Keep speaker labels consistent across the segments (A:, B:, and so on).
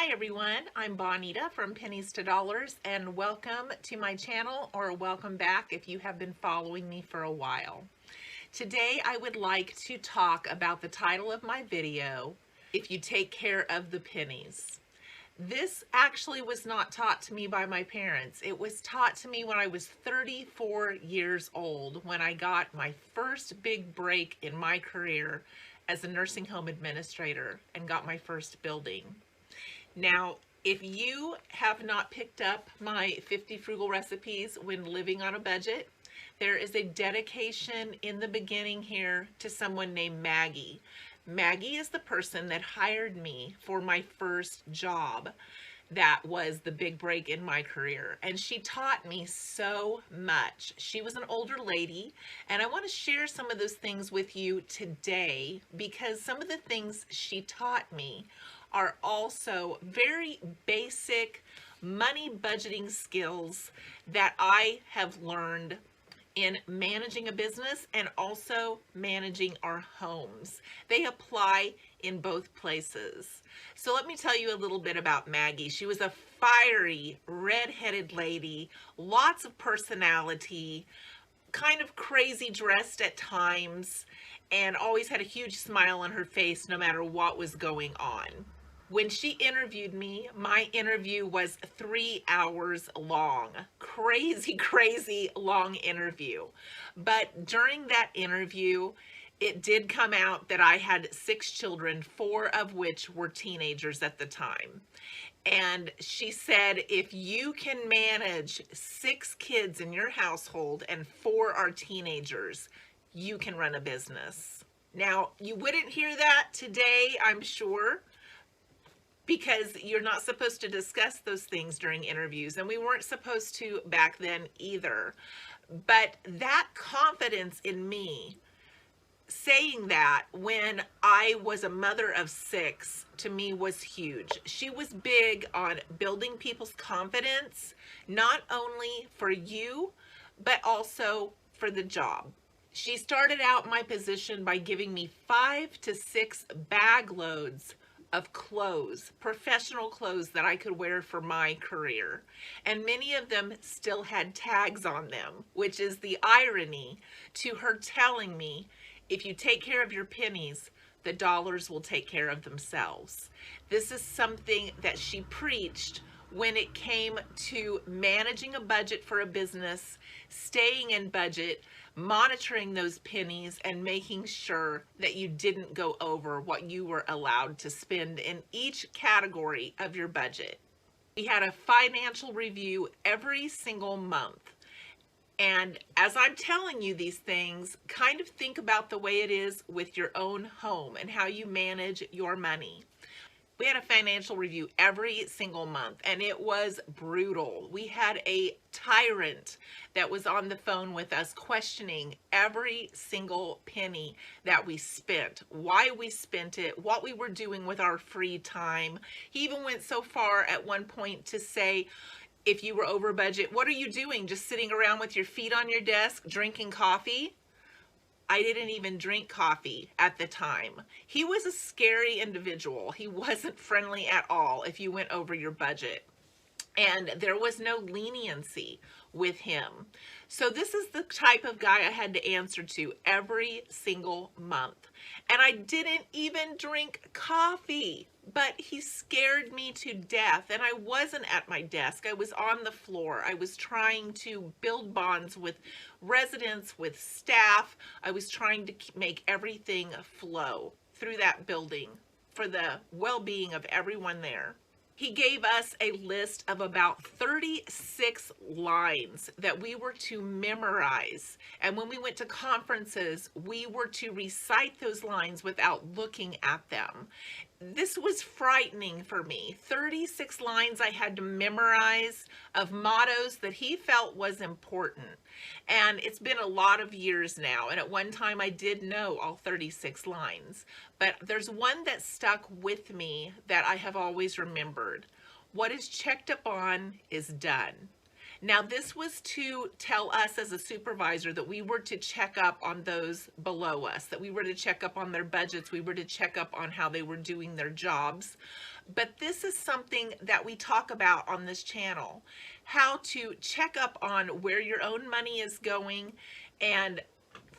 A: Hi everyone, I'm Bonita from Pennies to Dollars, and welcome to my channel, or welcome back if you have been following me for a while. Today I would like to talk about the title of my video, If You Take Care of the Pennies. This actually was not taught to me by my parents. It was taught to me when I was 34 years old, when I got my first big break in my career as a nursing home administrator and got my first building. Now, if you have not picked up my 50 frugal recipes when living on a budget, there is a dedication in the beginning here to someone named Maggie. Maggie is the person that hired me for my first job. That was the big break in my career, and she taught me so much. She was an older lady, and I want to share some of those things with you today because some of the things she taught me are also very basic money budgeting skills that I have learned in managing a business and also managing our homes. They apply in both places. So let me tell you a little bit about Maggie. She was a fiery, red-headed lady, lots of personality, kind of crazy dressed at times, and always had a huge smile on her face no matter what was going on. When she interviewed me, my interview was 3 hours long. Crazy, crazy long interview. But during that interview, it did come out that I had 6 children, 4 of which were teenagers at the time. And she said, if you can manage 6 kids in your household and 4 are teenagers, you can run a business. Now, you wouldn't hear that today, I'm sure, because you're not supposed to discuss those things during interviews, and we weren't supposed to back then either. But that confidence in me, saying that when I was a mother of 6, to me was huge. She was big on building people's confidence, not only for you, but also for the job. She started out my position by giving me 5 to 6 bag loads of clothes, professional clothes that I could wear for my career. And many of them still had tags on them, which is the irony to her telling me, if you take care of your pennies, the dollars will take care of themselves. This is something that she preached when it came to managing a budget for a business, staying in budget, monitoring those pennies, and making sure that you didn't go over what you were allowed to spend in each category of your budget. We had a financial review every single month. And as I'm telling you these things, kind of think about the way it is with your own home and how you manage your money. We had a financial review every single month, and it was brutal. We had a tyrant that was on the phone with us questioning every single penny that we spent, why we spent it, what we were doing with our free time. He even went so far at one point to say, if you were over budget, what are you doing? Just sitting around with your feet on your desk, drinking coffee? I didn't even drink coffee at the time. He was a scary individual. He wasn't friendly at all if you went over your budget. And there was no leniency with him. So this is the type of guy I had to answer to every single month. And I didn't even drink coffee, but he scared me to death. And I wasn't at my desk. I was on the floor. I was trying to build bonds with residents, with staff. I was trying to make everything flow through that building for the well-being of everyone there. He gave us a list of about 36 lines that we were to memorize. And when we went to conferences, we were to recite those lines without looking at them. This was frightening for me. 36 lines I had to memorize of mottos that he felt was important. And it's been a lot of years now. And at one time I did know all 36 lines. But there's one that stuck with me that I have always remembered. What is checked upon is done. Now, this was to tell us as a supervisor that we were to check up on those below us, that we were to check up on their budgets, we were to check up on how they were doing their jobs. But this is something that we talk about on this channel, how to check up on where your own money is going and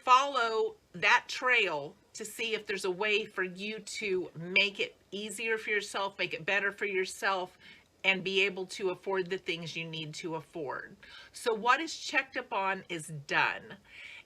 A: follow that trail to see if there's a way for you to make it easier for yourself, make it better for yourself, and be able to afford the things you need to afford. So what is checked upon is done.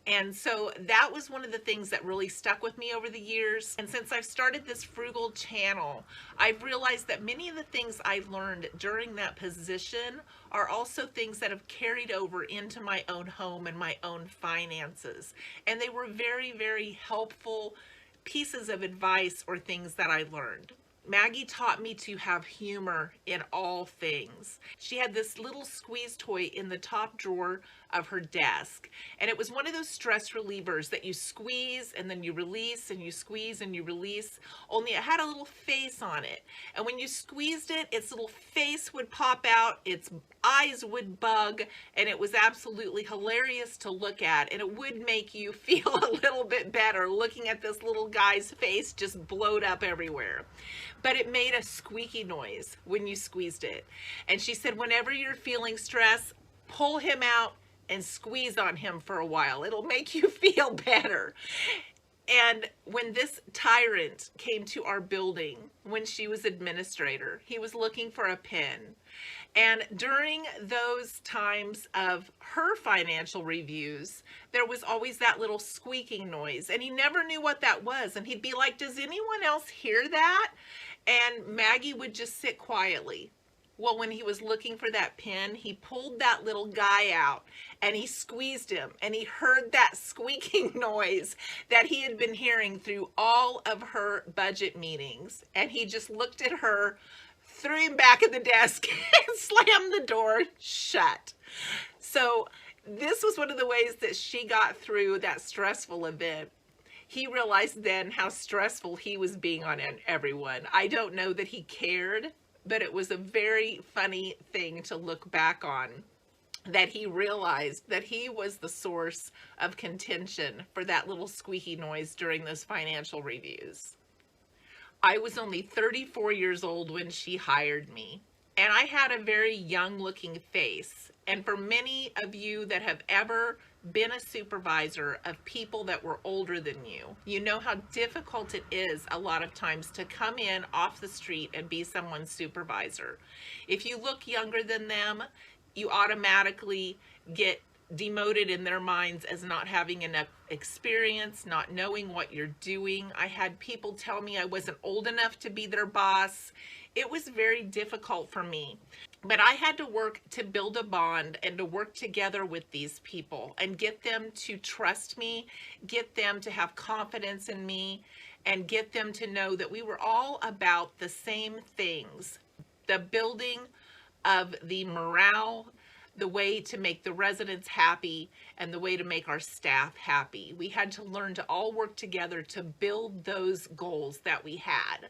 A: And so that was one of the things that really stuck with me over the years. And since I've started this frugal channel, I've realized that many of the things I learned during that position are also things that have carried over into my own home and my own finances. And they were very, very helpful pieces of advice or things that I learned. Maggie taught me to have humor in all things. She had this little squeeze toy in the top drawer of her desk, and it was one of those stress relievers that you squeeze and then you release and you squeeze and you release, only it had a little face on it, and when you squeezed it, its little face would pop out, its eyes would bug, and it was absolutely hilarious to look at, and it would make you feel a little bit better looking at this little guy's face just blowed up everywhere. But it made a squeaky noise when you squeezed it. And she said, whenever you're feeling stress, pull him out and squeeze on him for a while. It'll make you feel better. And when this tyrant came to our building, when she was administrator, he was looking for a pen. And during those times of her financial reviews, there was always that little squeaking noise, and he never knew what that was. And he'd be like, does anyone else hear that? And Maggie would just sit quietly. Well, when he was looking for that pen, he pulled that little guy out and he squeezed him, and he heard that squeaking noise that he had been hearing through all of her budget meetings. And he just looked at her, threw him back at the desk, and slammed the door shut. So this was one of the ways that she got through that stressful event. He realized then how stressful he was being on everyone. I don't know that he cared, but it was a very funny thing to look back on, that he realized that he was the source of contention for that little squeaky noise during those financial reviews. I was only 34 years old when she hired me, and I had a very young looking face. And for many of you that have ever been a supervisor of people that were older than you, you know how difficult it is a lot of times to come in off the street and be someone's supervisor. If you look younger than them, you automatically get demoted in their minds as not having enough experience, not knowing what you're doing. I had people tell me I wasn't old enough to be their boss. It was very difficult for me. But I had to work to build a bond and to work together with these people and get them to trust me, get them to have confidence in me, and get them to know that we were all about the same things. The building of the morale, the way to make the residents happy, and the way to make our staff happy. We had to learn to all work together to build those goals that we had.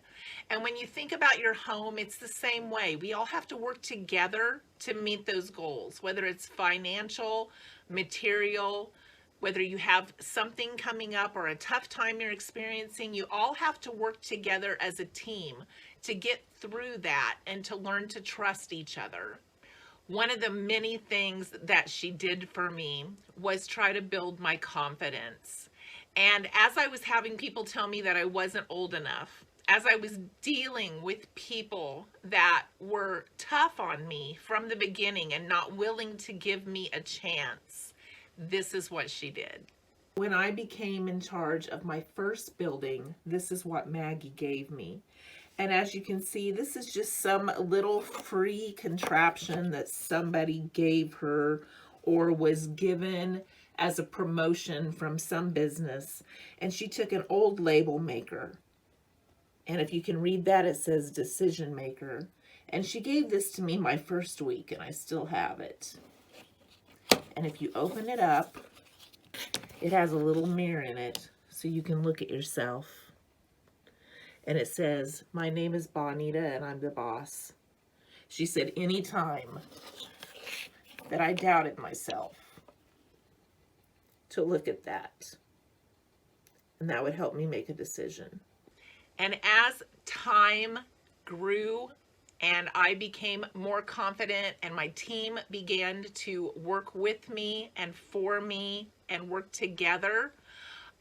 A: And when you think about your home, it's the same way. We all have to work together to meet those goals, whether it's financial, material, whether you have something coming up or a tough time you're experiencing, you all have to work together as a team to get through that and to learn to trust each other. One of the many things that she did for me was try to build my confidence. And as I was having people tell me that I wasn't old enough, as I was dealing with people that were tough on me from the beginning and not willing to give me a chance, this is what she did. When I became in charge of my first building, this is what Maggie gave me. And as you can see, this is just some little free contraption that somebody gave her or was given as a promotion from some business. And she took an old label maker. And if you can read that, it says decision maker. And she gave this to me my first week, and I still have it. And if you open it up, it has a little mirror in it so you can look at yourself. And it says, my name is Bonita and I'm the boss. She said, anytime that I doubted myself to look at that. And that would help me make a decision. And as time grew and I became more confident and my team began to work with me and for me and work together,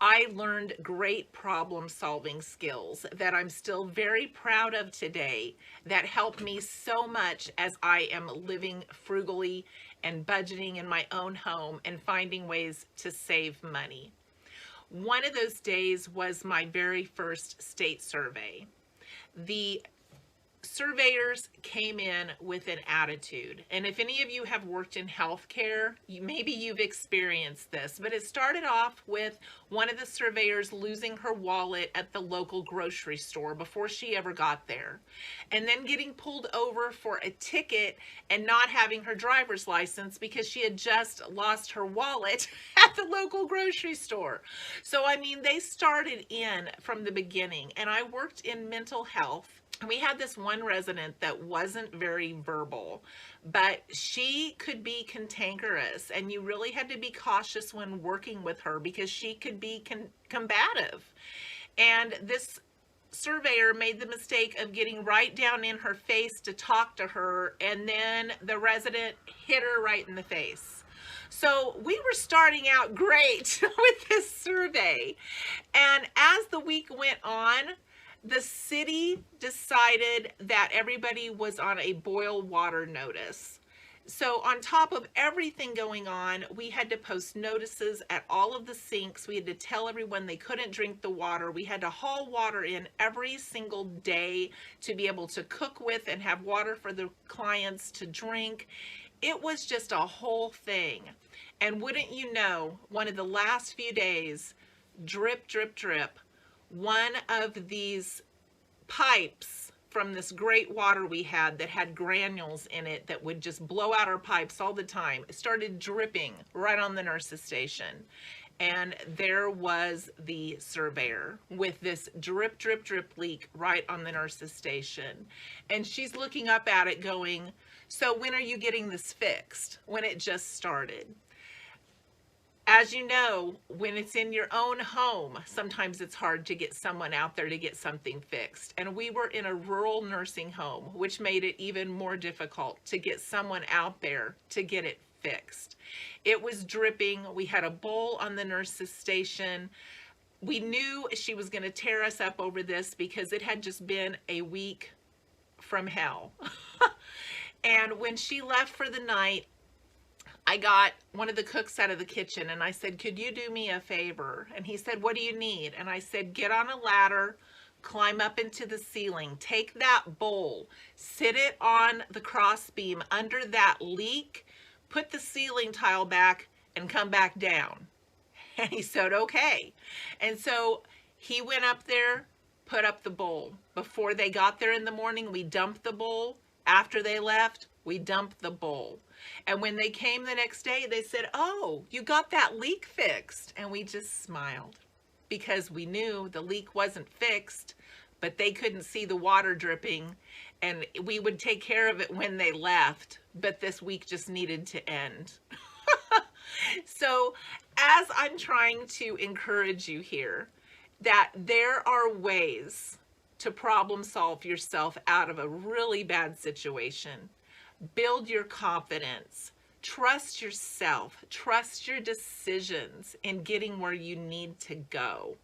A: I learned great problem solving skills that I'm still very proud of today that help me so much as I am living frugally and budgeting in my own home and finding ways to save money. One of those days was my very first state survey. The surveyors came in with an attitude. And if any of you have worked in healthcare, maybe you've experienced this, but it started off with one of the surveyors losing her wallet at the local grocery store before she ever got there, and then getting pulled over for a ticket and not having her driver's license because she had just lost her wallet at the local grocery store. So, I mean, they started in from the beginning, and I worked in mental health. We had this one resident that wasn't very verbal, but she could be cantankerous, and you really had to be cautious when working with her because she could be combative. And this surveyor made the mistake of getting right down in her face to talk to her, and then the resident hit her right in the face. So we were starting out great with this survey, and as the week went on, the city decided that everybody was on a boil water notice. So on top of everything going on, we had to post notices at all of the sinks. We had to tell everyone they couldn't drink the water. We had to haul water in every single day to be able to cook with and have water for the clients to drink. It was just a whole thing. And wouldn't you know, one of the last few days, drip, drip, drip, one of these pipes from this great water we had that had granules in it that would just blow out our pipes all the time, it started dripping right on the nurse's station. And there was the surveyor with this drip, drip, drip leak right on the nurse's station. And she's looking up at it going, "So when are you getting this fixed?" When it just started. As you know, when it's in your own home, sometimes it's hard to get someone out there to get something fixed. And we were in a rural nursing home, which made it even more difficult to get someone out there to get it fixed. It was dripping. We had a bowl on the nurse's station. We knew she was going to tear us up over this because it had just been a week from hell. And when she left for the night, I got one of the cooks out of the kitchen and I said, "Could you do me a favor?" And he said, "What do you need?" And I said, "Get on a ladder, climb up into the ceiling, take that bowl, sit it on the cross beam under that leak, put the ceiling tile back, and come back down." And he said, "Okay." And so he went up there, put up the bowl. Before they got there in the morning, we dumped the bowl. After they left, we dumped the bowl. And when they came the next day, they said, "Oh, you got that leak fixed." And we just smiled because we knew the leak wasn't fixed, but they couldn't see the water dripping, and we would take care of it when they left, but this week just needed to end. So as I'm trying to encourage you here, that there are ways to problem solve yourself out of a really bad situation. Build your confidence. Trust yourself. Trust your decisions in getting where you need to go.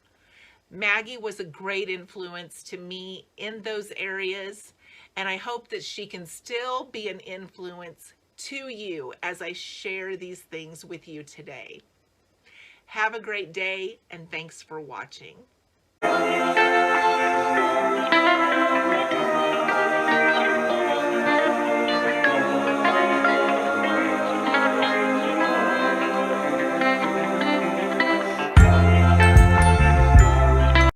A: Maggie was a great influence to me in those areas, and I hope that she can still be an influence to you as I share these things with you today. Have a great day, and thanks for watching.